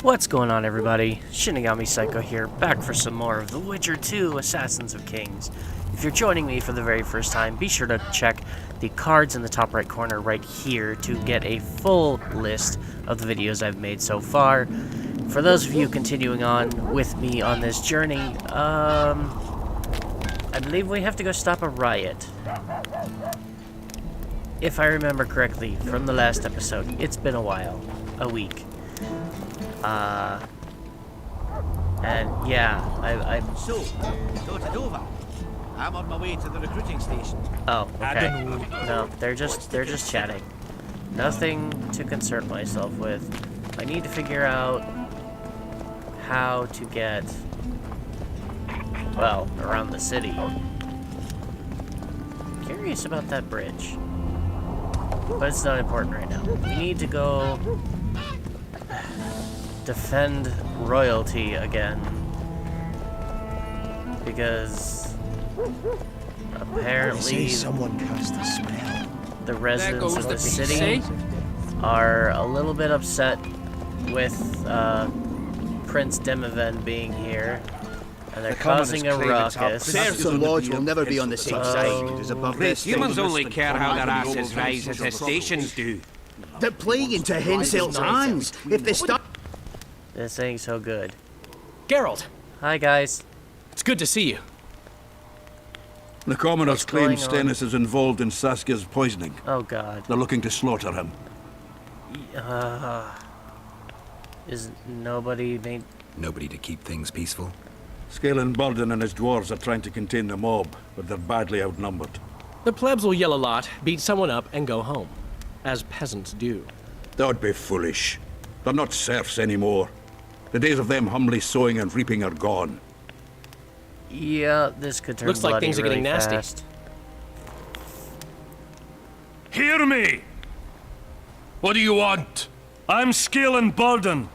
What's going on, everybody? Shinigami Psycho here, back for some more of The Witcher 2 Assassins of Kings. If you're joining me for the very first time, be sure to check the cards in the top right corner right here to get a full list of the videos I've made so far. For those of you continuing on with me on this journey, I believe we have to go stop a riot. If I remember correctly from the last episode, it's been a while. A week. And yeah, I'm... So, thought it over. I'm on my way to the recruiting station. Oh, okay. No, they're just chatting. Nothing to concern myself with. I need to figure out how to get, well, around the city. Curious about that bridge. But it's not important right now. We need to go defend royalty again, because apparently someone cast the smell. the residents of the city are a little bit upset with Prince Demiven being here, and they're causing a ruckus. Serfs and lords will never be on the same side. It is above their Humans only care how their asses rise as their stations do. They're playing into Henselt's hands. If they stop... This ain't so good. Geralt, Hi, guys. it's good to see you. The commoners claim going on? Stennis is involved in Saskia's poisoning. Oh, God. They're looking to slaughter him. Is nobody made... Nobody to keep things peaceful. Scalen Burden and his dwarves are trying to contain the mob, but they're badly outnumbered. The plebs will yell a lot, beat someone up, and go home. As peasants do. That would be foolish. They're not serfs anymore. The days of them humbly sowing and reaping are gone. Yeah, this could turn Looks like bloody things are getting really nasty. fast. Hear me! What do you want? I'm Scalen Burden.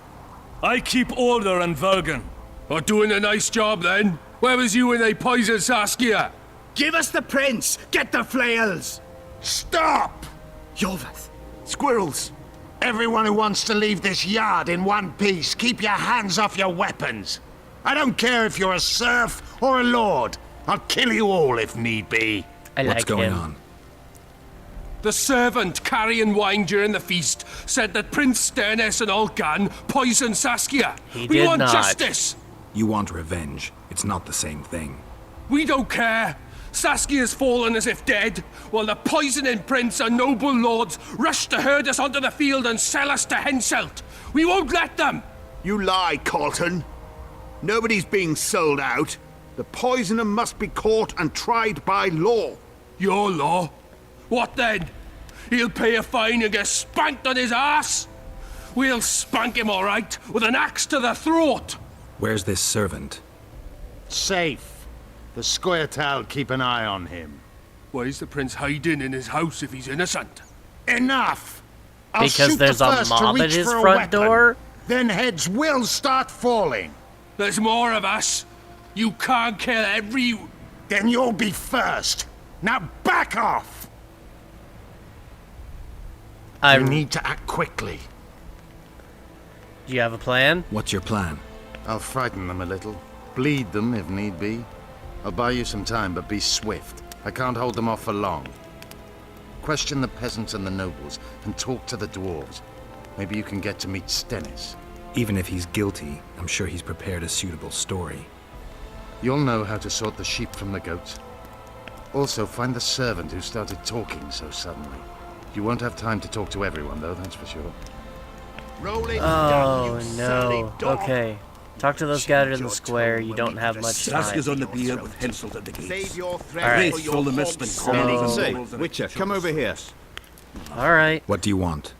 I keep order in Vergen. Or doing a nice job then? Where was you when they poisoned Saskia? Give us the prince! Get the flails! Stop! Yorvath! Squirrels! Everyone who wants to leave this yard in one piece, keep your hands off your weapons. I don't care if you're a serf or a lord. I'll kill you all if need be. I What's like going him. on? The servant carrying wine during the feast said that Prince Stennis and Olgan poisoned Saskia. He We did want not. justice. You want revenge. It's not the same thing. We don't care. Saskia's fallen as if dead, while the poisoning prince and noble lords rush to herd us onto the field and sell us to Henselt. We won't let them. You lie, Colton. Nobody's being sold out. The poisoner must be caught and tried by law. Your law? What then? He'll pay a fine and get spanked on his ass? We'll spank him all right, with an axe to the throat. Where's this servant? Safe. The Scoia'tael keep an eye on him. Why is the prince hiding in his house if he's innocent? Enough! I'll Because shoot there's the a first to mob at reach his for a front weapon. door? Then heads will start falling. There's more of us. You can't kill every... Then you'll be first. Now back off! I You need to act quickly. Do you have a plan? What's your plan? I'll frighten them a little. Bleed them if need be. I'll buy you some time, but be swift. I can't hold them off for long. Question the peasants and the nobles, and talk to the dwarves. Maybe you can get to meet Stennis. Even if he's guilty, I'm sure he's prepared a suitable story. You'll know how to sort the sheep from the goats. Also, find the servant who started talking so suddenly. You won't have time to talk to everyone, though, that's for sure. Rolling Oh, no. Okay. Talk to those guys in the square. You don't have much time. Saskia's on the pier with Henselt at the gates. your All threat right. Wraiths fill the mist and So- Witcher, come over here. Alright. What do you want?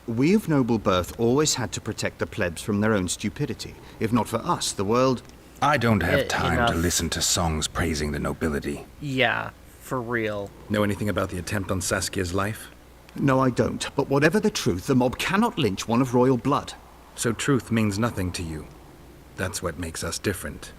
We of noble birth always had to protect the plebs from their own stupidity. If not for us, the world... I don't have time enough. to listen to songs praising the nobility. Yeah, for real. Know anything about the attempt on Saskia's life? No, I don't. But whatever the truth, the mob cannot lynch one of royal blood. So truth means nothing to you. That's what makes us different.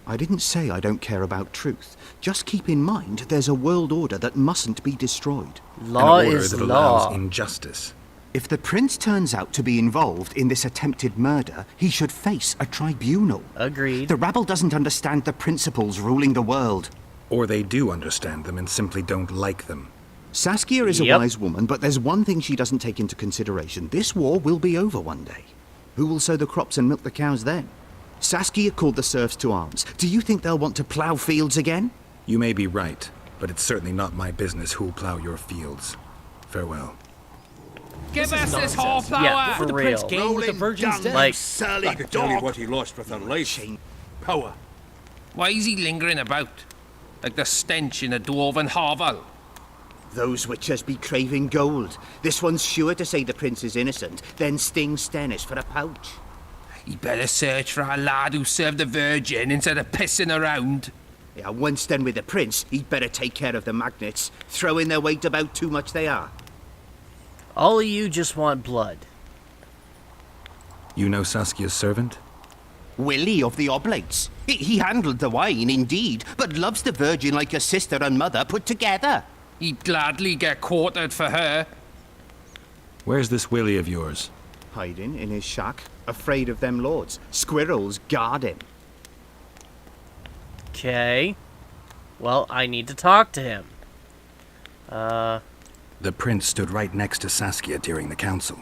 I didn't say I don't care about truth. Just keep in mind there's a world order that mustn't be destroyed. Law An order is that law. allows injustice. If the prince turns out to be involved in this attempted murder, he should face a tribunal. Agreed. The rabble doesn't understand the principles ruling the world. Or they do understand them and simply don't like them. Saskia is a Yep. wise woman, but there's one thing she doesn't take into consideration. This war will be over one day. Who will sow the crops and milk the cows then? Saskia called the serfs to arms. Do you think they'll want to plough fields again? You may be right, but it's certainly not my business who'll plow your fields. Farewell. Give us this nonsense. whole flower! Yeah, for The prince real. gained with the virgin's death. Like, I could tell you what he lost with her life. Power. Why is he lingering about? Like the stench in a dwarven hovel. Those witches be craving gold. This one's sure to say the prince is innocent, then sting Stennis for a pouch. He better search for a lad who served the Virgin instead of pissing around. Yeah, once done with the prince, he'd better take care of the magnets. Throwing their weight about too much they are. all of you just want blood. You know Saskia's servant? Willie of the Oblates. He handled the wine, indeed, but loves the Virgin like a sister and mother put together. He'd gladly get quartered for her. Where's this Willie of yours? Hiding in his shack, afraid of them lords. Squirrels guard him. Okay. Well, I need to talk to him. The prince stood right next to Saskia during the council.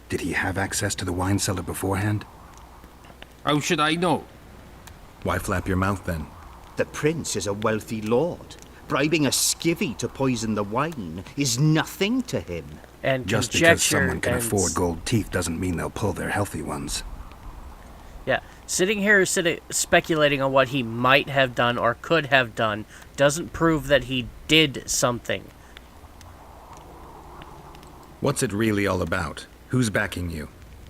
Did he have access to the wine cellar beforehand? How should I know? Why flap your mouth then? The prince is a wealthy lord. Bribing a skivvy to poison the wine is nothing to him. And Just because conjecture someone can and afford gold teeth doesn't mean they'll pull their healthy ones. Yeah, sitting here speculating on what he might have done or could have done doesn't prove that he did something. What's it really all about? Who's backing you?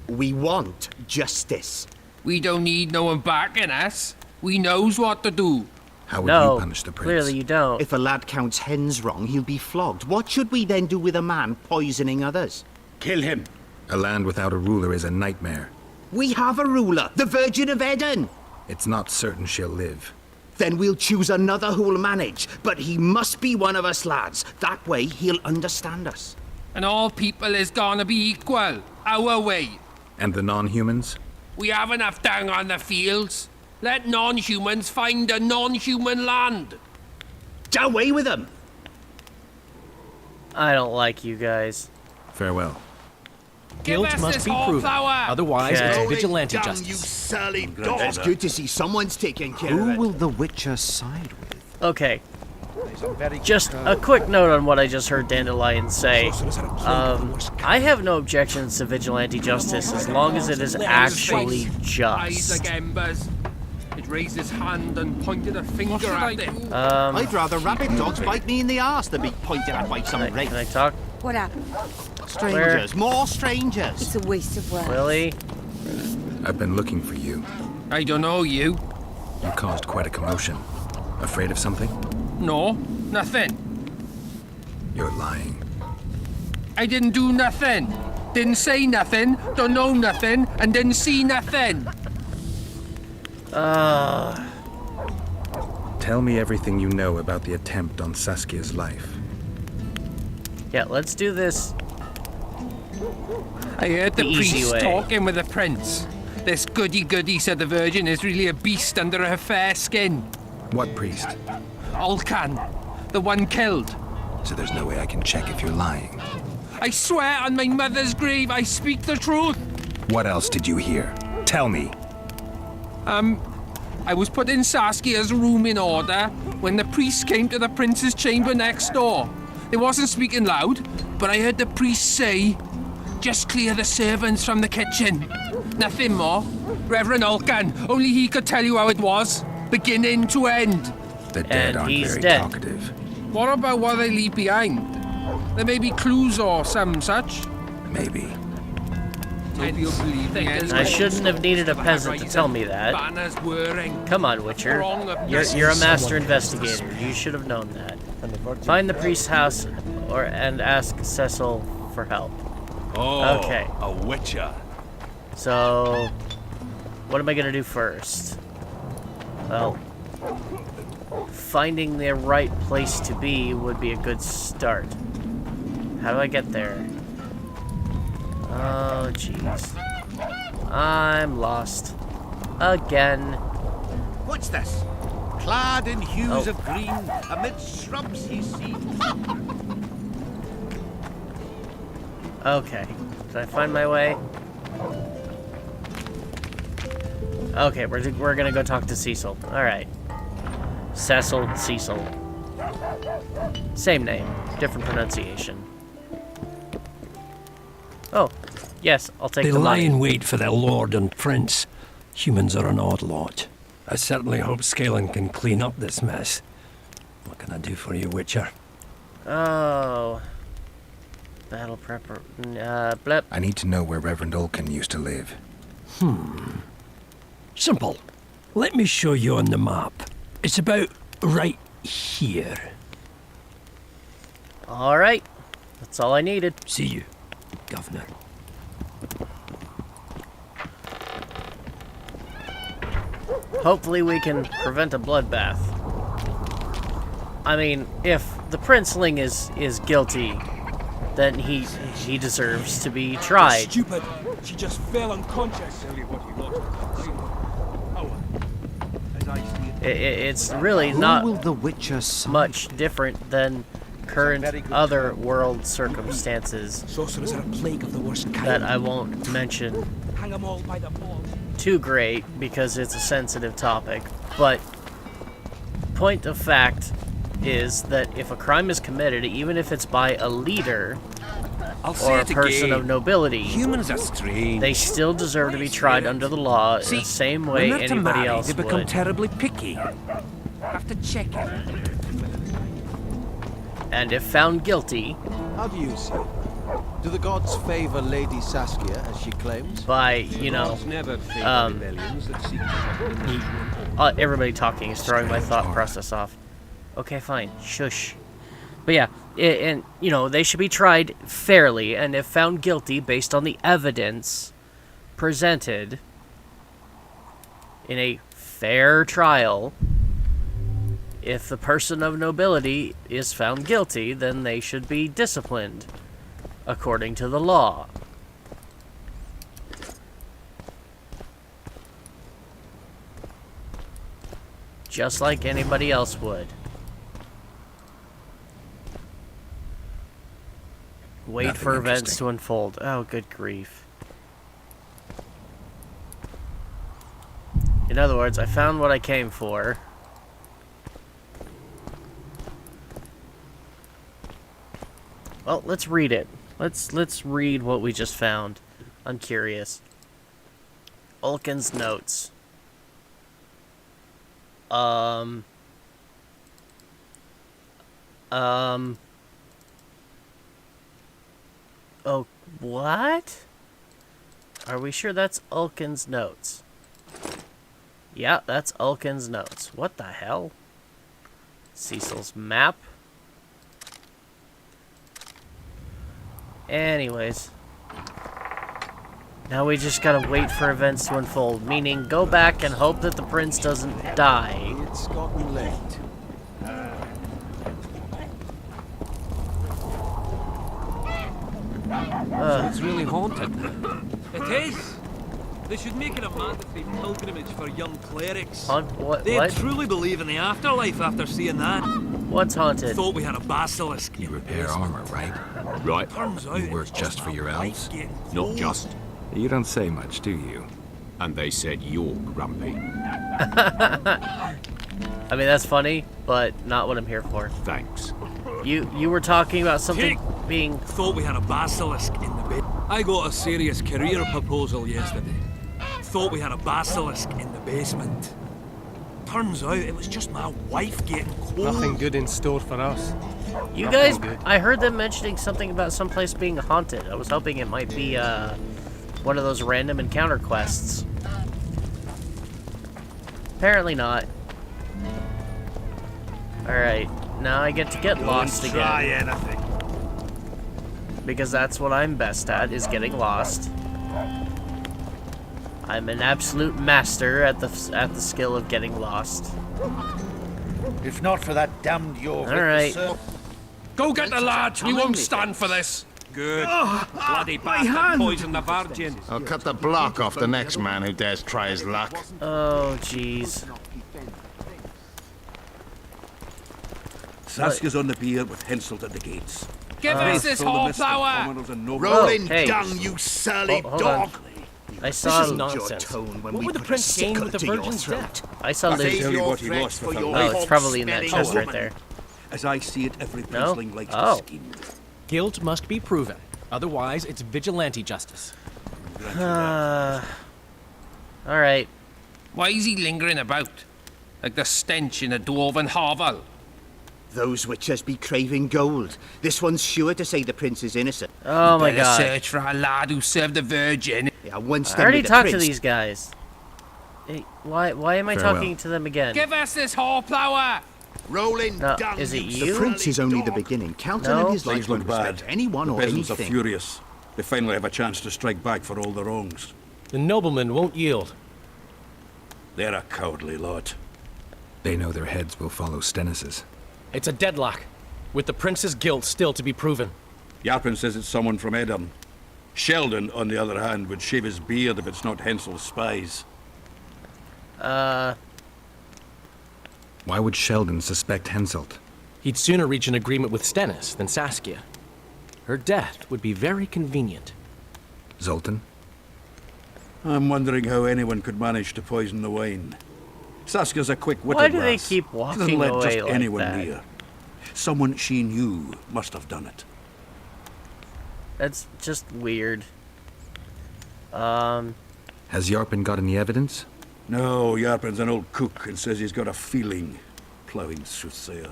We want justice. We don't need no one backing us. We knows what to do. How would No, you punish the prince? clearly you don't. If a lad counts hens wrong, he'll be flogged. What should we then do with a man poisoning others? Kill him. A land without a ruler is a nightmare. We have a ruler, the Virgin of Eden. It's not certain she'll live. Then we'll choose another who'll manage. But he must be one of us lads. That way he'll understand us. And all people is gonna be equal. Our way. And the non-humans? We have enough down on the fields. Let non-humans find a non-human land. Away with them! I don't like you guys. Farewell. Give Guilt us must this be whole proven. flower. Otherwise, Okay. it's vigilante Down, justice. you Sally It's dog. good to see someone's taking care of Who it. will the Witcher side with? Okay. Just a quick note on what I just heard Dandelion say. I have no objections to vigilante justice as long as it is actually Eyes just. like embers. It raised his hand and pointed a finger at him. I'd rather rabbit dogs bite me in the arse than be pointed at by some Can I wraith. talk? What happened? Strangers, more strangers. It's a waste of words. Really? I've been looking for you. I don't know you. You caused quite a commotion. Afraid of something? No, nothing. You're lying. I didn't do nothing. Didn't say nothing, don't know nothing, and didn't see nothing. Tell me everything you know about the attempt on Saskia's life. Yeah, let's do this. I heard the The easy priest way. talking with the prince. This goody-goody said the Virgin is really a beast under her fair skin. What priest? Alcan, the one killed. So there's no way I can check if you're lying. I swear on my mother's grave I speak the truth. What else did you hear? Tell me. I was putting Saskia's room in order when the priest came to the prince's chamber next door. They wasn't speaking loud, but I heard the priest say, "Just clear the servants from the kitchen." Nothing more. Reverend Alcan, only he could tell you how it was, beginning to end. The dead And aren't he's very dead. talkative. What about what they leave behind? There may be clues or some such. Maybe. Nobody will believe me anyway. I shouldn't have needed a peasant to tell me that. Banners whirring. Come on, Witcher. You're a master investigator. You should have known that. Find the priest's house and ask Cecil for help. Oh, Okay. a witcher. So, what am I gonna do first? Well, finding the right place to be would be a good start. How do I get there? Oh, jeez. I'm lost. Again. What's this? Clad in hues Oh. of green, amidst shrubs he's seen. Okay. Did I find my way? Okay, we're gonna go talk to Cecil. Alright. Cecil. Same name, different pronunciation. Oh, yes, I'll take They the lie money. in wait for their lord and prince. Humans are an odd lot. I certainly hope Scalen can clean up this mess. What can I do for you, Witcher? Oh. Battle prepper. Blep. I need to know where Reverend Olkin used to live. Simple. Let me show you on the map. It's about right here. Alright. That's all I needed. See you, Governor. Hopefully we can prevent a bloodbath. I mean, if the princeling is guilty, then he deserves to be tried. Stupid. She just fell unconscious. It's really Who not will the Witcher side? much different than current other world circumstances Sorcerers are a plague of the worst kind. that I won't mention Hang them all by the balls. too great because it's a sensitive topic. But point of fact is that if a crime is committed, even if it's by a leader or a person of nobility, Humans are strange. they still deserve to be tried under the law in the same way when they're to anybody marry, else they become would. terribly picky. Have to check it. And if found guilty How do you see it? Do the gods favor Lady Saskia as she claims? by, you know, everybody talking is throwing my thought process off. Okay, fine. Shush. But yeah, and, you know, they should be tried fairly, and if found guilty based on the evidence presented in a fair trial, if the person of nobility is found guilty, then they should be disciplined according to the law. Just like anybody else would. Wait Nothing for events interesting. to unfold. Oh, good grief. In other words, I found what I came for. Well, let's read it. Let's read what we just found. I'm curious. Olkin's notes. Oh, what? Are we sure that's Ulkin's notes? Yeah, that's Ulkin's notes. What the hell? Cecil's map. Anyways. Now we just gotta wait for events to unfold, meaning go back and hope that the prince doesn't die. It's gotten late. It's really haunted. It is. They should make it a mandatory pilgrimage for young clerics. What? They What? truly believe in the afterlife after seeing that. What's haunted? Thought we had a basilisk. You repair armor, right? Right. Turns out You work just for your elves? Not just. You don't say much, do you? And they said you're grumpy. I mean, that's funny, but not what I'm here for. Thanks. You were talking about something being... Thought we had a basilisk in the bed. I got a serious career proposal yesterday. Thought we had a basilisk in the basement. Turns out it was just my wife getting cold. Nothing good in store for us. You Nothing guys, good. I heard them mentioning something about someplace being haunted. I was hoping it might be one of those random encounter quests. Apparently not. Alright, now I get to get lost again. Try anything. Because that's what I'm best at, is getting lost. I'm an absolute master at the skill of getting lost. If not for that damned York. All right. Go get the lads. We won't stand for this. Good. Bloody bastard poisoned the virgin. I'll cut the block off the next man who dares try his luck. Oh, jeez. Saskia's on the pier with Henselt at the gates. Give us this horsepower! Rolling dung, you surly dog! I saw this is nonsense. What would the prince gain with the virgin's death? I saw the. Oh, it's probably in that chest right there. As I see it, every princeling likes to scheme. Guilt must be proven. Otherwise, it's vigilante justice. Alright. Why is he lingering about? Like the stench in a dwarven hovel? Those witchers be craving gold. This one's sure to say the prince is innocent. Oh my god. Search for a lad who served the virgin. Yeah, once I already talked to these guys. Hey, why am I talking to them again? Give us this horsepower! Rolling dung. Is it you? The prince is only the beginning. Count on his life won't respect anyone the or peasants anything. are furious. They finally have a chance to strike back for all the wrongs. The noblemen won't yield. They're a cowardly lot. They know their heads will follow Stennis's. It's a deadlock, with the prince's guilt still to be proven. Yarpin says it's someone from Edern. Sheldon, on the other hand, would shave his beard if it's not Hensel's spies. Why would Sheldon suspect Henselt? He'd sooner reach an agreement with Stennis than Saskia. Her death would be very convenient. Zoltan? I'm wondering how anyone could manage to poison the wine. Saskia's a quick-witted Why do they lass. keep She walking doesn't let away just like anyone that? near. Someone she knew must have done it. That's just weird. Has Yarpin got any evidence? No, Yarpin's an old cook and says he's got a feeling. Ploughing soothsayer.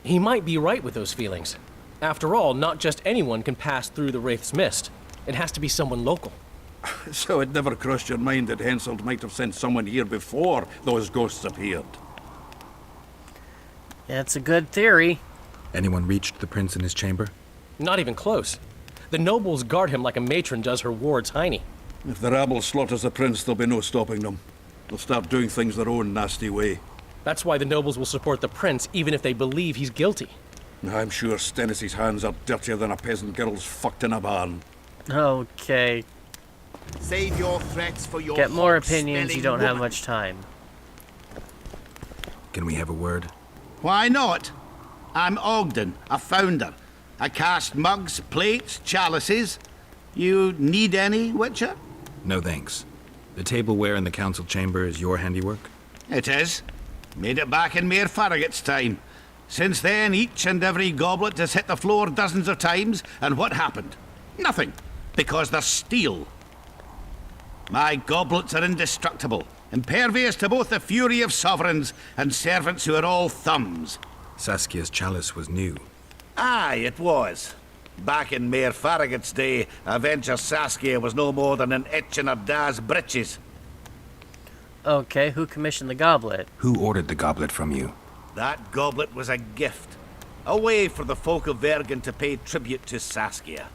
He might be right with those feelings. After all, not just anyone can pass through the Wraith's mist. It has to be someone local. So it never crossed your mind that Henselt might have sent someone here before those ghosts appeared? Yeah, it's a good theory. Anyone reached the prince in his chamber? Not even close. The nobles guard him like a matron does her ward's hiney. If the rabble slaughters the prince, there'll be no stopping them. They'll start doing things their own nasty way. That's why the nobles will support the prince, even if they believe he's guilty. I'm sure Stennis's hands are dirtier than a peasant girl's fucked in a barn. Okay. Save your threats for your Get more opinions, you don't have much time. Can we have a word? Why not? I'm Ogden, a founder. I cast mugs, plates, chalices. You need any, Witcher? No thanks. The tableware in the council chamber is your handiwork? It is. Made it back in Mayor Farragut's time. Since then, each and every goblet has hit the floor dozens of times, and what happened? Nothing. Because they're steel. My goblets are indestructible, impervious to both the fury of sovereigns and servants who are all thumbs. Saskia's chalice was new. Aye, it was. Back in Mayor Farragut's day, Avenger Saskia was no more than an itch in her da's britches. Okay, who commissioned the goblet? Who ordered the goblet from you? That goblet was a gift. A way for the folk of Vergen to pay tribute to Saskia.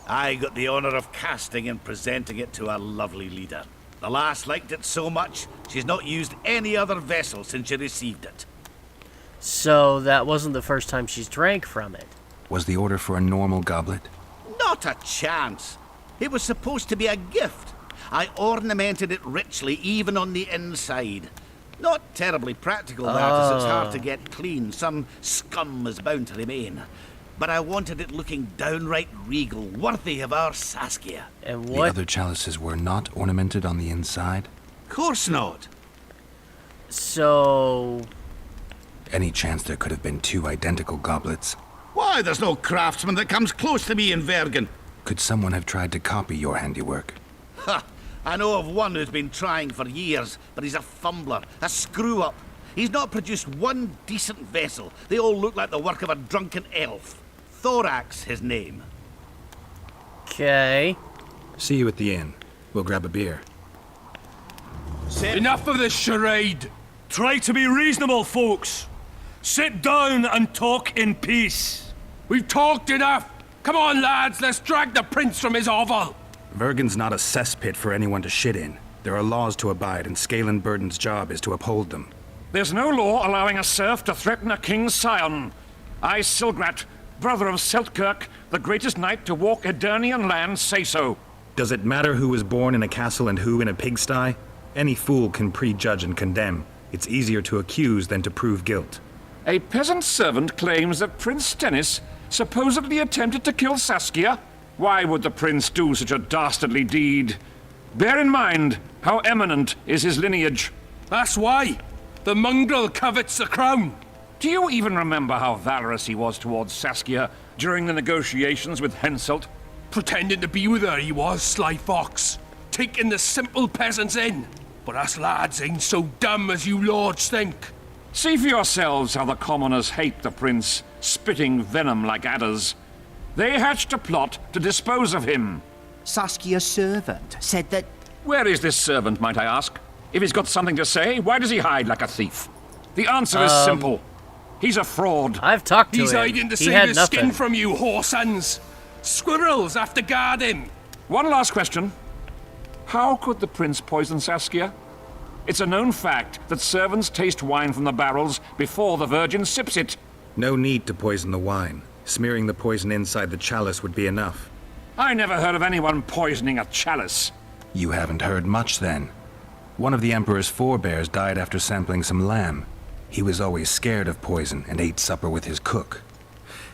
I got the honor of casting and presenting it to our lovely leader. The lass liked it so much, she's not used any other vessel since she received it. So that wasn't the first time she's drank from it. Was the order for a normal goblet? Not a chance. It was supposed to be a gift. I ornamented it richly, even on the inside. Not terribly practical, that, as it's hard to get clean. Some scum is bound to remain. But I wanted it looking downright regal, worthy of our Saskia. And The what? other chalices were not ornamented on the inside? Course not. So... Any chance there could have been two identical goblets? Why, there's no craftsman that comes close to me in Vergen. Could someone have tried to copy your handiwork? Ha! I know of one who's been trying for years, but he's a fumbler, a screw-up. He's not produced one decent vessel. They all look like the work of a drunken elf. Thorax, his name. Okay. See you at the inn. We'll grab a beer. Enough of this charade! Try to be reasonable, folks. Sit down and talk in peace. We've talked enough! Come on, lads, let's drag the prince from his hovel! Vergen's not a cesspit for anyone to shit in. There are laws to abide, and Scalen Burden's job is to uphold them. There's no law allowing a serf to threaten a king's scion. I, Silgrat, brother of Seltkirk, the greatest knight to walk Edirnian land, say so. Does it matter who was born in a castle and who in a pigsty? Any fool can prejudge and condemn. It's easier to accuse than to prove guilt. A peasant servant claims that Prince Stennis supposedly attempted to kill Saskia. Why would the prince do such a dastardly deed? Bear in mind how eminent is his lineage. That's why. The mongrel covets the crown. Do you even remember how valorous he was towards Saskia during the negotiations with Henselt? Pretending to be with her, he was, sly fox. Taking the simple peasants in. But us lads ain't so dumb as you lords think. See for yourselves how the commoners hate the prince, spitting venom like adders. They hatched a plot to dispose of him. Saskia's servant said that... Where is this servant, might I ask? If he's got something to say, why does he hide like a thief? The answer is simple. He's a fraud. I've talked to him. He's hiding to save his skin from you, whoresons. Squirrels have to guard him. One last question. How could the prince poison Saskia? It's a known fact that servants taste wine from the barrels before the virgin sips it. No need to poison the wine. Smearing the poison inside the chalice would be enough. I never heard of anyone poisoning a chalice. You haven't heard much, then. One of the Emperor's forebears died after sampling some lamb. He was always scared of poison and ate supper with his cook.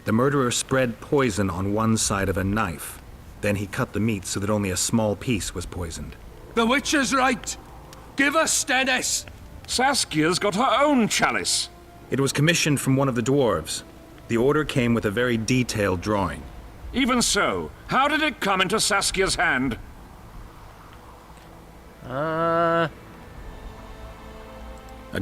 The murderer spread poison on one side of a knife. Then he cut the meat so that only a small piece was poisoned. The witch is right. Give us Stennis. Saskia's got her own chalice. It was commissioned from one of the dwarves. The order came with a very detailed drawing. Even so, how did it come into Saskia's hand? A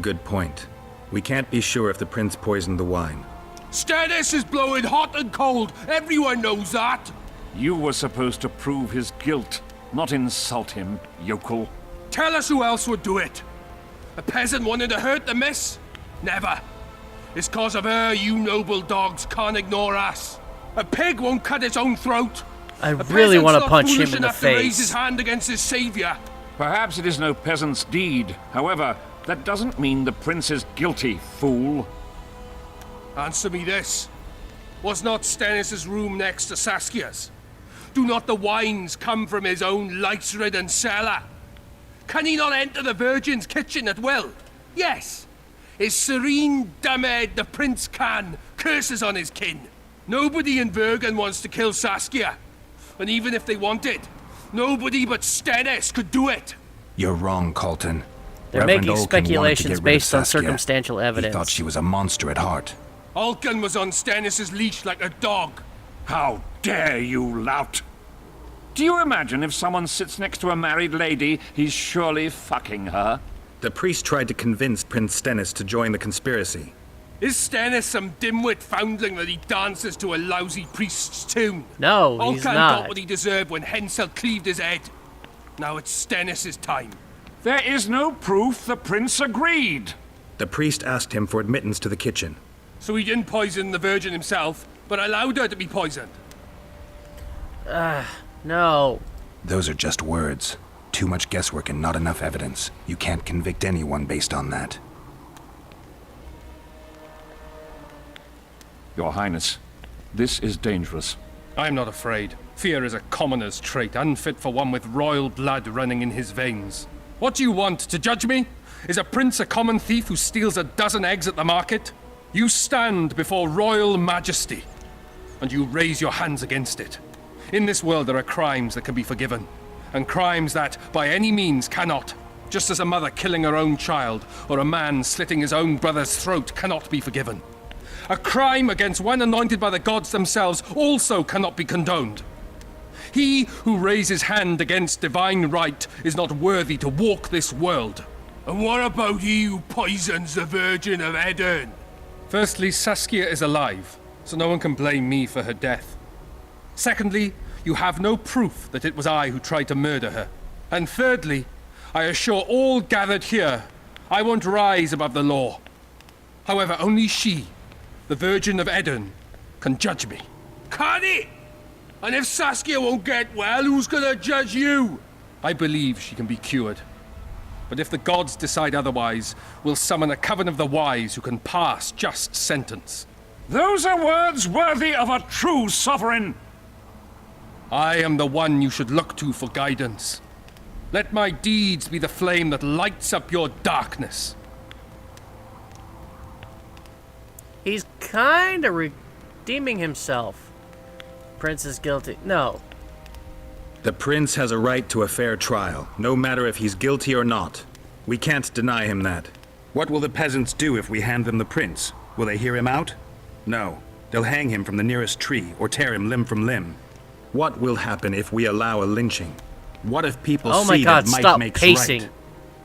good point. We can't be sure if the prince poisoned the wine. Stennis is blowing hot and cold. Everyone knows that. You were supposed to prove his guilt, not insult him, yokel. Tell us who else would do it. A peasant wanting to hurt the miss? Never. It's cause of her you noble dogs can't ignore us. A pig won't cut its own throat. I really want to punch him in the face. To raise his hand against his savior. Perhaps it is no peasant's deed. However, that doesn't mean the prince is guilty, fool. Answer me this. Was not Stennis' room next to Saskia's? Do not the wines come from his own lice-ridden cellar? Can he not enter the Virgin's kitchen at will? Yes. His serene dumbhead, the prince can, curses on his kin. Nobody in Bergen wants to kill Saskia. And even if they wanted, nobody but Stennis could do it. You're wrong, Colton. They're Reverend making Olkin speculations wanted to get rid of based on Saskia. circumstantial evidence. He thought she was a monster at heart. Olkin was on Stennis' leash like a dog. How dare you, lout! Do you imagine if someone sits next to a married lady, he's surely fucking her? The priest tried to convince Prince Stennis to join the conspiracy. Is Stennis some dimwit foundling that he dances to a lousy priest's tune? No, he's Olcan not. got what he deserved when Henselt cleaved his head. Now it's Stennis' time. There is no proof the prince agreed. The priest asked him for admittance to the kitchen. So he didn't poison the Virgin himself, but allowed her to be poisoned. No. Those are just words. Too much guesswork and not enough evidence. You can't convict anyone based on that. Your Highness, this is dangerous. I am not afraid. Fear is a commoner's trait, unfit for one with royal blood running in his veins. What do you want, to judge me? Is a prince a common thief who steals a dozen eggs at the market? You stand before royal majesty, and you raise your hands against it. In this world there are crimes that can be forgiven, and crimes that, by any means, cannot. Just as a mother killing her own child, or a man slitting his own brother's throat cannot be forgiven. A crime against one anointed by the gods themselves also cannot be condoned. He who raises hand against divine right is not worthy to walk this world. And what about he who poisons the Virgin of Edirn? Firstly, Saskia is alive, so no one can blame me for her death. Secondly, you have no proof that it was I who tried to murder her. And thirdly, I assure all gathered here, I won't rise above the law. However, only she, the Virgin of Edirn, can judge me. Can he? And if Saskia won't get well, who's gonna judge you? I believe she can be cured. But if the gods decide otherwise, we'll summon a coven of the wise who can pass just sentence. Those are words worthy of a true sovereign. I am the one you should look to for guidance. Let my deeds be the flame that lights up your darkness. He's kind of redeeming himself. Prince is guilty. No. The prince has a right to a fair trial, no matter if he's guilty or not. We can't deny him that. What will the peasants do if we hand them the prince? Will they hear him out? No. They'll hang him from the nearest tree or tear him limb from limb. What will happen if we allow a lynching? What if people see that might makes pacing. right?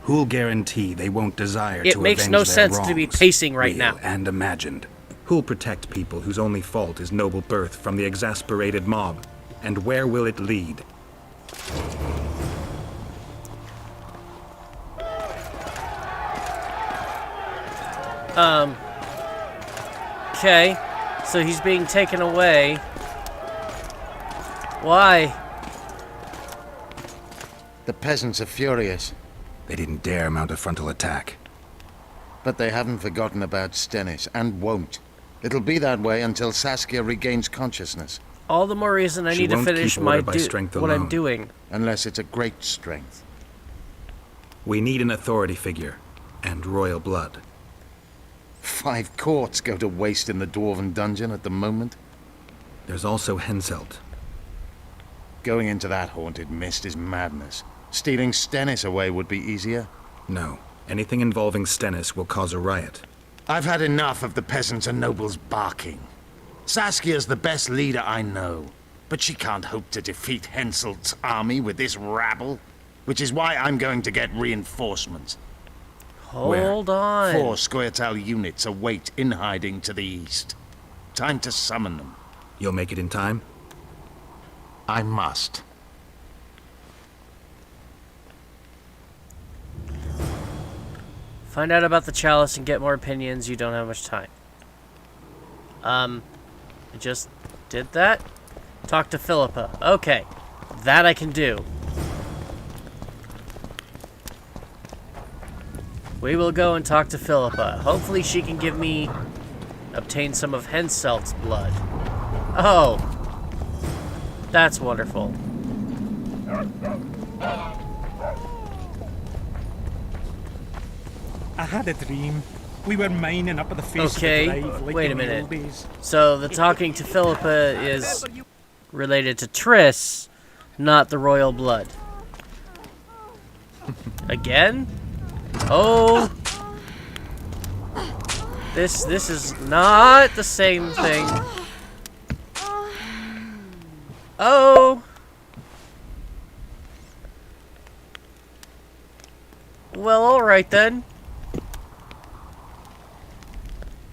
Who'll guarantee they won't desire it to makes avenge no their sense wrongs, to be pacing right real now. And imagined. Who'll protect people whose only fault is noble birth from the exasperated mob? And where will it lead? Okay. So he's being taken away. Why? The peasants are furious. They didn't dare mount a frontal attack. But they haven't forgotten about Stennis, and won't. It'll be that way until Saskia regains consciousness. All the more reason I need to finish what I'm doing. Unless it's a great strength. We need an authority figure, and royal blood. 5 courts go to waste in the Dwarven dungeon at the moment. There's also Henselt. Going into that haunted mist is madness. Stealing Stennis away would be easier. No. Anything involving Stennis will cause a riot. I've had enough of the peasants and nobles barking. Saskia's the best leader I know, but she can't hope to defeat Henselt's army with this rabble, which is why I'm going to get reinforcements. Hold on. 4 Scoia'tael units await in hiding to the east. Time to summon them. You'll make it in time? I must. Find out about the chalice and get more opinions. You don't have much time. I just did that. Talk to Philippa. Okay. That I can do. We will go and talk to Philippa. Hopefully she can give me... obtain some of Henselt's blood. Oh. That's wonderful. I had a dream. We were mining up at the face of the drive like wait a in the minute. old days. So the talking to Philippa is related to Triss, not the royal blood. Again? Oh. This is not the same thing. Oh. Well, alright then.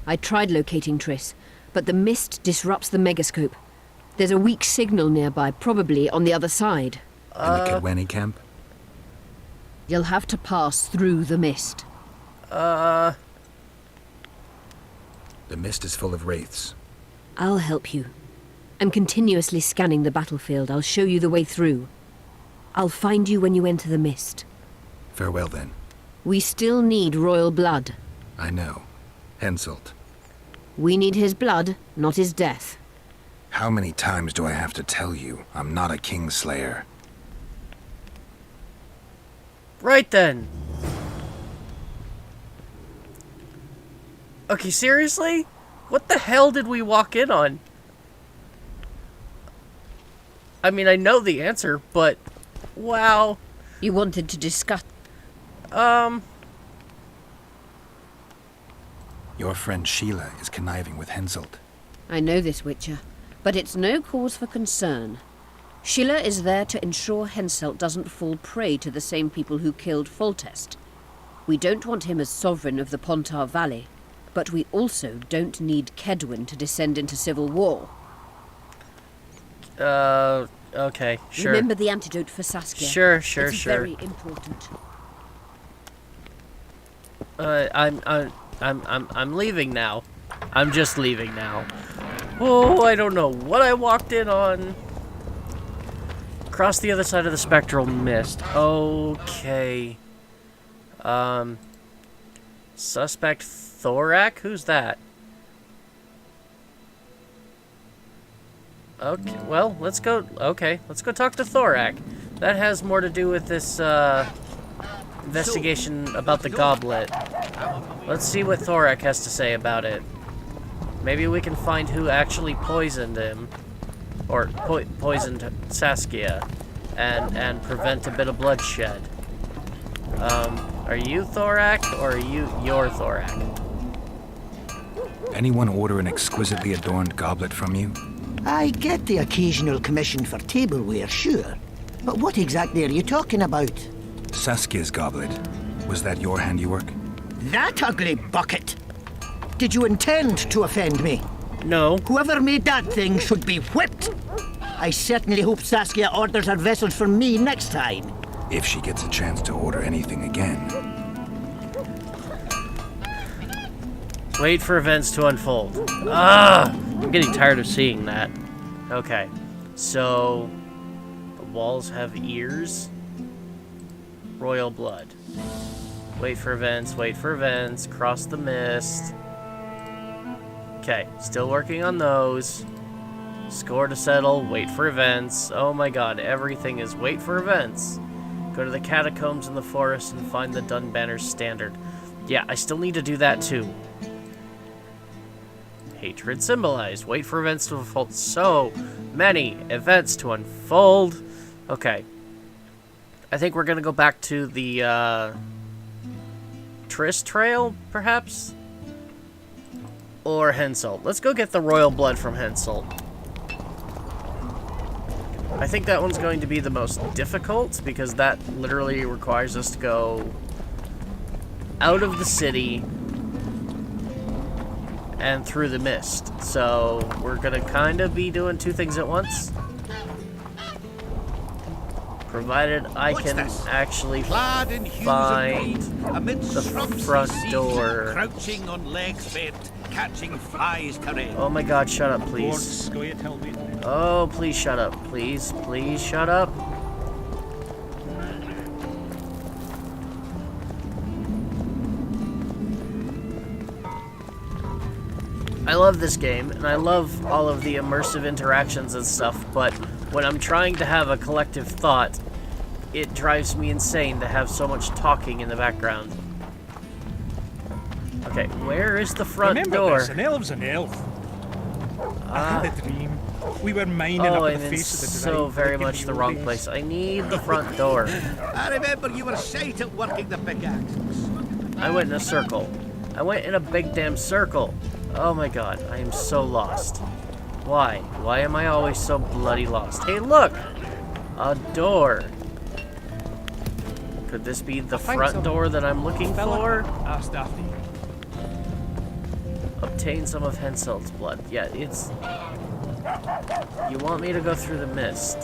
I tried locating Triss, but the mist disrupts the megascope. There's a weak signal nearby, probably on the other side. In the Kedweni camp? You'll have to pass through the mist. The mist is full of wraiths. I'll help you. I'm continuously scanning the battlefield. I'll show you the way through. I'll find you when you enter the mist. Farewell, then. We still need royal blood. I know. Henselt. We need his blood, not his death. How many times do I have to tell you I'm not a kingslayer? Right then. Okay, seriously? What the hell did we walk in on? I mean, I know the answer, but... wow. You wanted to discuss... Your friend Sheila is conniving with Henselt. I know this, Witcher, but it's no cause for concern. Sheila is there to ensure Henselt doesn't fall prey to the same people who killed Foltest. We don't want him as sovereign of the Pontar Valley, but we also don't need Kedwen to descend into civil war. Okay, sure. Remember the antidote for Saskia. Sure. It's very important. I'm leaving now. I'm just leaving now. Oh, I don't know what I walked in on. Across the other side of the spectral mist. Okay. Suspect Thorak? Who's that? Okay, well, let's go... Okay, let's go talk to Thorak. That has more to do with this, investigation about the goblet. Let's see what Thorak has to say about it. Maybe we can find who actually poisoned him. Or poisoned Saskia. And prevent a bit of bloodshed. Are you Thorak, or are you your Thorak? Anyone order an exquisitely adorned goblet from you? I get the occasional commission for tableware, sure. But what exactly are you talking about? Saskia's goblet. Was that your handiwork? That ugly bucket! Did you intend to offend me? No. Whoever made that thing should be whipped! I certainly hope Saskia orders her vessels for me next time. If she gets a chance to order anything again. Wait for events to unfold. Ah! I'm getting tired of seeing that. Okay. So... the walls have ears. Royal blood. Wait for events, cross the mist. Okay, still working on those. Score to settle, wait for events. Oh my god, everything is wait for events. Go to the catacombs in the forest and find the Dunbanner's standard. Yeah, I still need to do that too. Hatred symbolized. Wait for events to unfold. So many events to unfold. Okay. I think we're gonna go back to the, Triss Trail, perhaps? Or Henselt. Let's go get the royal blood from Henselt. I think that one's going to be the most difficult, because that literally requires us to go out of the city and through the mist. So we're gonna kind of be doing two things at once. Provided I can actually find the front door. Crouching on legs bent, catching flies to Oh my god, shut up, please. Oh, please shut up. Please, please shut up. I love this game, and I love all of the immersive interactions and stuff, but when I'm trying to have a collective thought, it drives me insane to have so much talking in the background. Okay, where is the front door? This, an elf's an elf. I had a dream. We were mining up I'm the in face of the so very much the wrong place. I need the front door. I remember you were shite at working the pickaxes. I went in a circle. I went in a big damn circle. Oh my god, I am so lost. Why? Why am I always so bloody lost? Hey, look! A door. Could this be the front door that I'm looking for? Asked after you. Obtain some of Henselt's blood. Yeah, it's... You want me to go through the mist?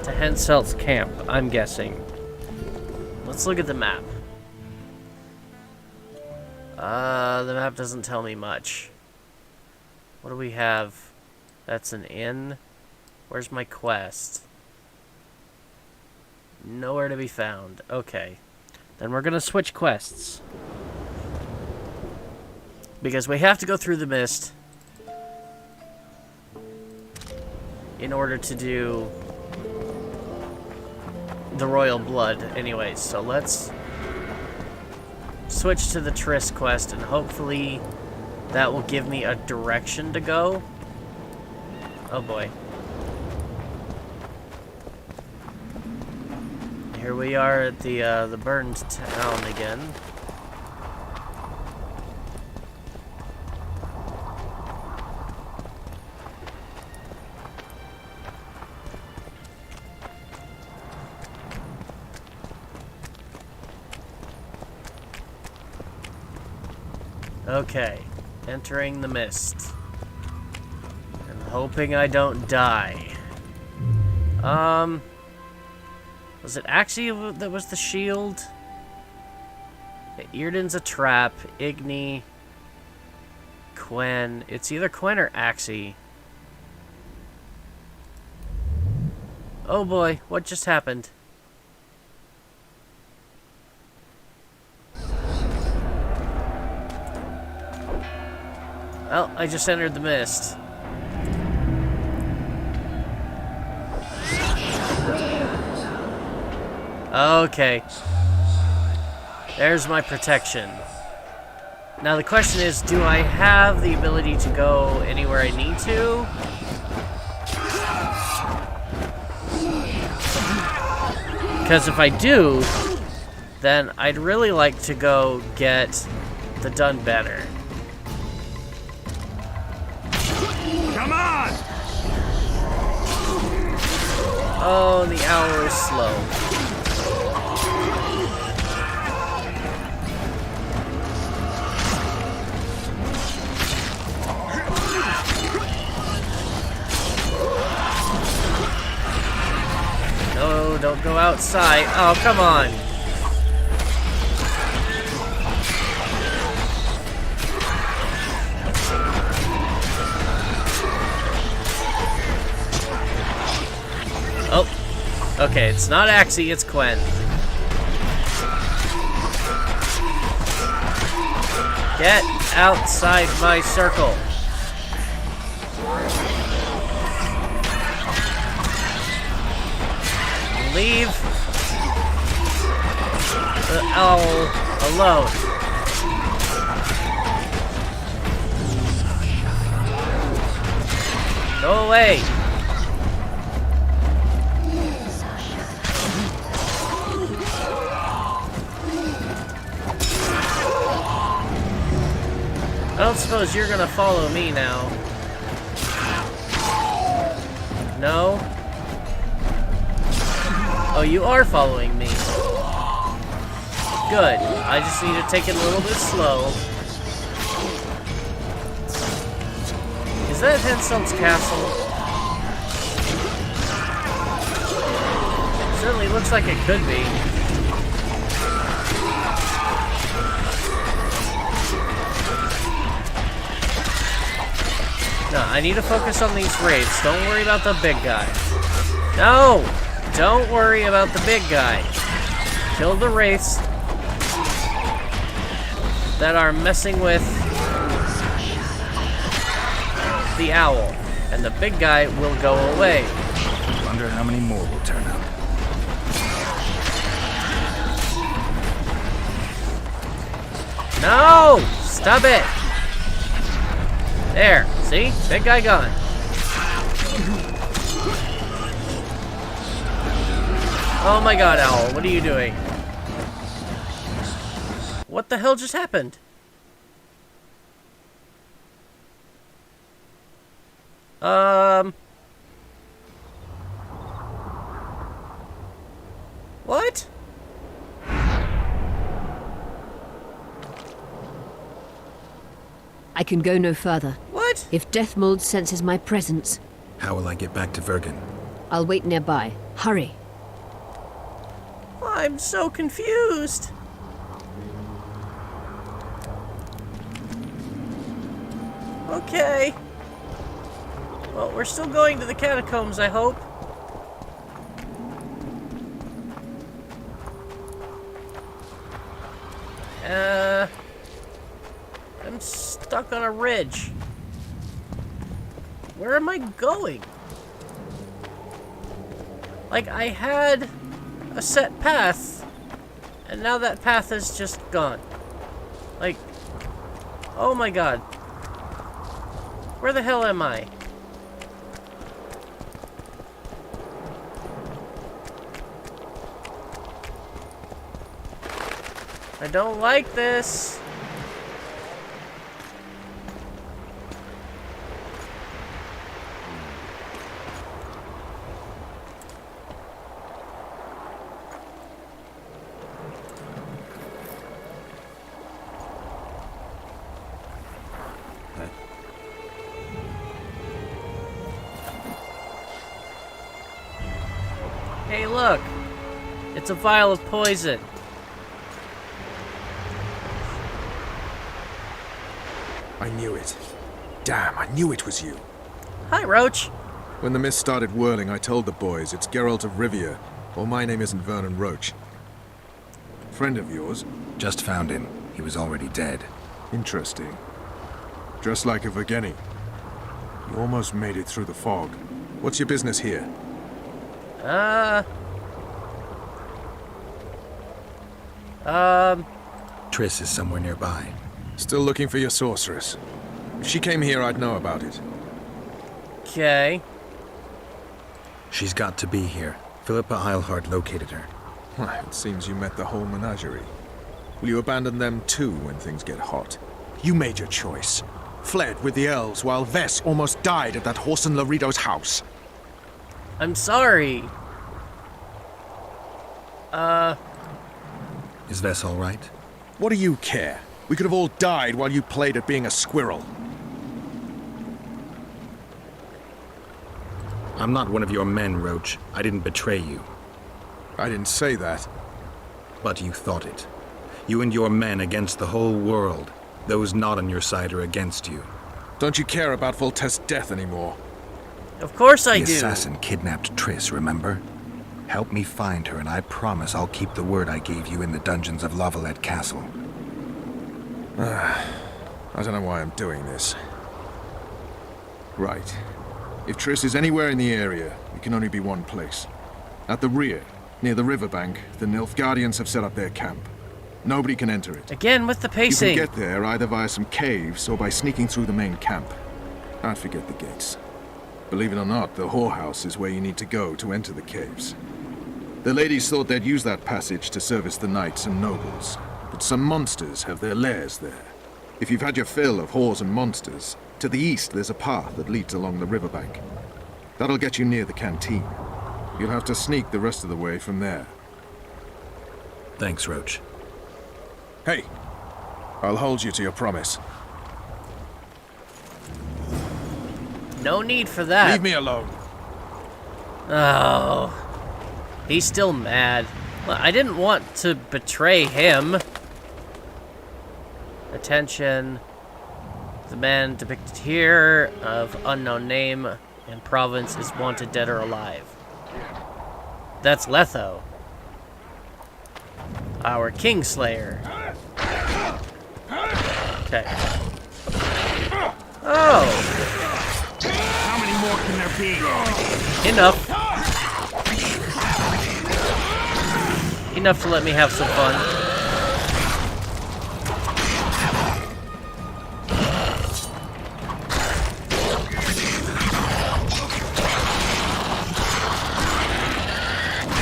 To Henselt's camp, I'm guessing. Let's look at the map. The map doesn't tell me much. What do we have? That's an inn. Where's my quest? Nowhere to be found. Okay. Then we're gonna switch quests. Because we have to go through the mist in order to do the royal blood anyways. So let's switch to the Triss quest, and hopefully that will give me a direction to go. Oh boy. Here we are at the burned town again. Okay, entering the mist. And hoping I don't die. Was it Axie that was the shield? Earden's a trap. Igni. Quen. It's either Quen or Axie. Oh boy, what just happened? Well, I just entered the mist. Okay. There's my protection. Now the question is, do I have the ability to go anywhere I need to? Because if I do, then I'd really like to go get the Dun Banner. Come on! Oh, the owl is slow. No, don't go outside. Oh, come on. Oh, okay, it's not Axie, it's Quen. Get outside my circle. Leave the owl alone. Go away. I don't suppose you're gonna follow me now. No? Oh, you are following me. Good. I just need to take it a little bit slow. Is that Henselt's castle? Certainly looks like it could be. No, I need to focus on these wraiths. Don't worry about the big guy. No! Don't worry about the big guy. Kill the wraiths that are messing with the owl, and the big guy will go away. Wonder how many more will turn up. No! Stop it! There, see? Big guy gone. Oh my god, Owl, what are you doing? What the hell just happened? What? I can go no further. What? If Deathmold senses my presence, How will I get back to Vergen? I'll wait nearby. Hurry. I'm so confused. Okay. Well, we're still going to the catacombs, I hope. I'm stuck on a ridge. Where am I going? Like, I had a set path, and now that path is just gone. Like, oh my god. Where the hell am I? I don't like this. Hey, look! It's a vial of poison. I knew it. Damn, I knew it was you. Hi, Roach. When the mist started whirling, I told the boys it's Geralt of Rivia, or my name isn't Vernon Roach. Friend of yours? Just found him. He was already dead. Interesting. Just like a Vergeni. You almost made it through the fog. What's your business here? Triss is somewhere nearby. Still looking for your sorceress. If she came here, I'd know about it. Okay. She's got to be here. Philippa Eilhart located her. It seems you met the whole menagerie. Will you abandon them too when things get hot? You made your choice. Fled with the elves while Vess almost died at that horse in Laredo's house. I'm sorry. Is Vess all right? What do you care? We could have all died while you played at being a squirrel. I'm not one of your men, Roach. I didn't betray you. I didn't say that. But you thought it. You and your men against the whole world. Those not on your side are against you. Don't you care about Voltest's death anymore? Of course I do. The assassin kidnapped Triss, remember? Help me find her, and I promise I'll keep the word I gave you in the dungeons of Lavalette Castle. I don't know why I'm doing this. Right. If Triss is anywhere in the area, it can only be one place. At the rear, near the riverbank, the Nilfgaardians have set up their camp. Nobody can enter it. Again with the pacing. You can get there either via some caves or by sneaking through the main camp. I forget the gates. Believe it or not, the whorehouse is where you need to go to enter the caves. The ladies thought they'd use that passage to service the knights and nobles, but some monsters have their lairs there. If you've had your fill of whores and monsters, to the east there's a path that leads along the riverbank. That'll get you near the canteen. You'll have to sneak the rest of the way from there. Thanks, Roach. Hey, I'll hold you to your promise. No need for that. Leave me alone. Oh. He's still mad. Well, I didn't want to betray him. Attention. The man depicted here, of unknown name and province, is wanted dead or alive. That's Letho. Our Kingslayer. Okay. Oh! How many more can there be? Enough. Enough to let me have some fun.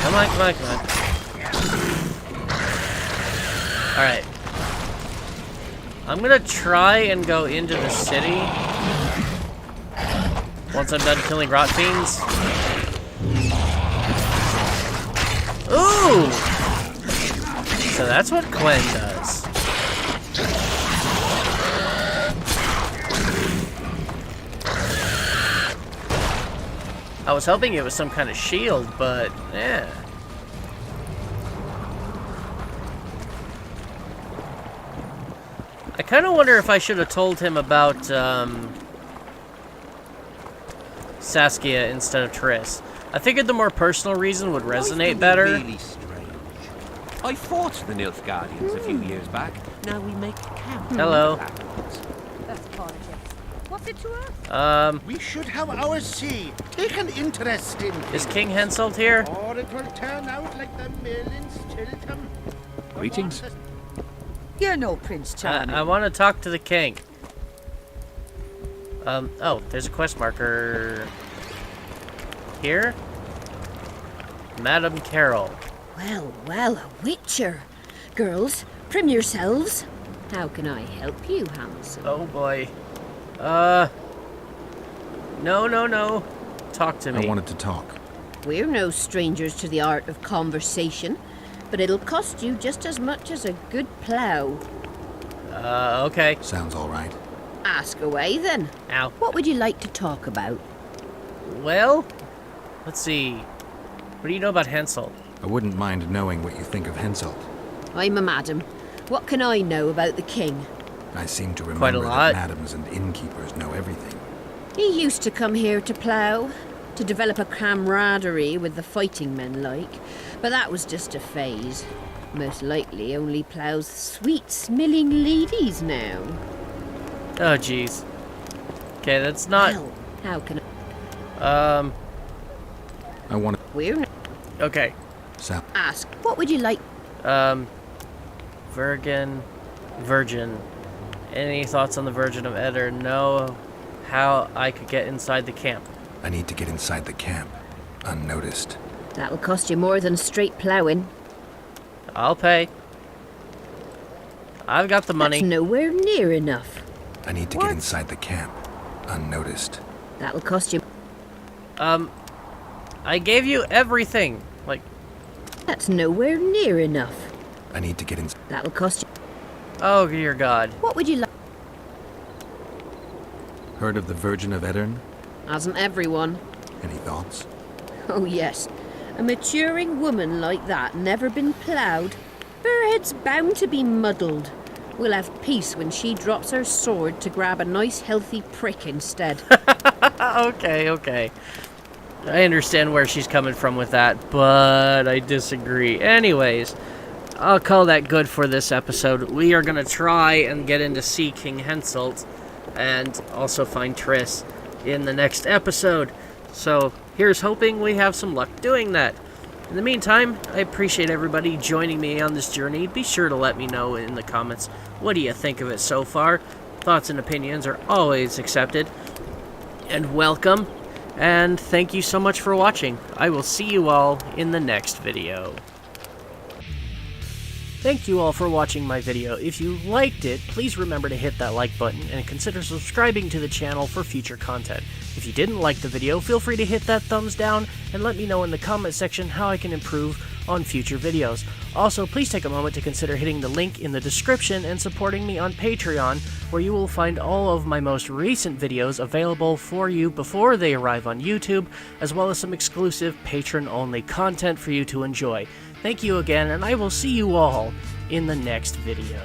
Come on, come on, come on. Alright. I'm gonna try and go into the city once I'm done killing rot fiends. Ooh! So that's what Quen does. I was hoping it was some kind of shield, but yeah. I kind of wonder if I should have told him about Saskia instead of Triss. I figured the more personal reason would resonate better. Really strange. I fought the Nilfgaardians a few years back. Now we make camp. Hello. That's politics. What's it to us? We should have our say. Take an interest in Is King Henselt here? or it will turn out like the mill in Stilton. Greetings. You're no Prince Charming. I want to talk to the king. Oh, there's a quest marker here. Madame Carol. Well, well, a witcher. Girls, prim yourselves. How can I help you, Hansel? Oh boy. No. Talk to me. I wanted to talk. We're no strangers to the art of conversation, but it'll cost you just as much as a good plough. Okay. Sounds all right. Ask away, then. Ow. What would you like to talk about? Well, let's see. What do you know about Henselt? I wouldn't mind knowing what you think of Henselt. I'm a madam. What can I know about the king? I seem to Quite a remember lot. that madams and innkeepers know everything. He used to come here to plough, to develop a camaraderie with the fighting men like, but that was just a phase. Most likely only ploughs sweet, smelling ladies now. Oh, jeez. Okay, that's not... Well, how can I... I want to... We're... Okay. Sap. Ask, what would you like... Virgin. Any thoughts on the Virgin of Eder? Know how I could get inside the camp. I need to get inside the camp, unnoticed. That'll cost you more than straight ploughing. I'll pay. I've got the money. That's nowhere near enough. I need to get inside the camp, unnoticed. That'll cost you... I gave you everything. Like... That's nowhere near enough. I need to get in... That'll cost you... Oh, dear God. What would you like? Heard of the Virgin of Edern? Hasn't everyone? Any thoughts? Oh, yes. A maturing woman like that never been ploughed. Her head's bound to be muddled. We'll have peace when she drops her sword to grab a nice healthy prick instead. Okay. I understand where she's coming from with that, but I disagree. Anyways, I'll call that good for this episode. We are going to try and get in to see King Henselt and also find Triss in the next episode. So here's hoping we have some luck doing that. In the meantime, I appreciate everybody joining me on this journey. Be sure to let me know in the comments, what do you think of it so far? Thoughts and opinions are always accepted and welcome. And thank you so much for watching. I will see you all in the next video. Thank you all for watching my video. If you liked it, please remember to hit that like button and consider subscribing to the channel for future content. If you didn't like the video, feel free to hit that thumbs down and let me know in the comment section how I can improve on future videos. Also, please take a moment to consider hitting the link in the description and supporting me on Patreon, where you will find all of my most recent videos available for you before they arrive on YouTube, as well as some exclusive patron-only content for you to enjoy. Thank you again, and I will see you all in the next video.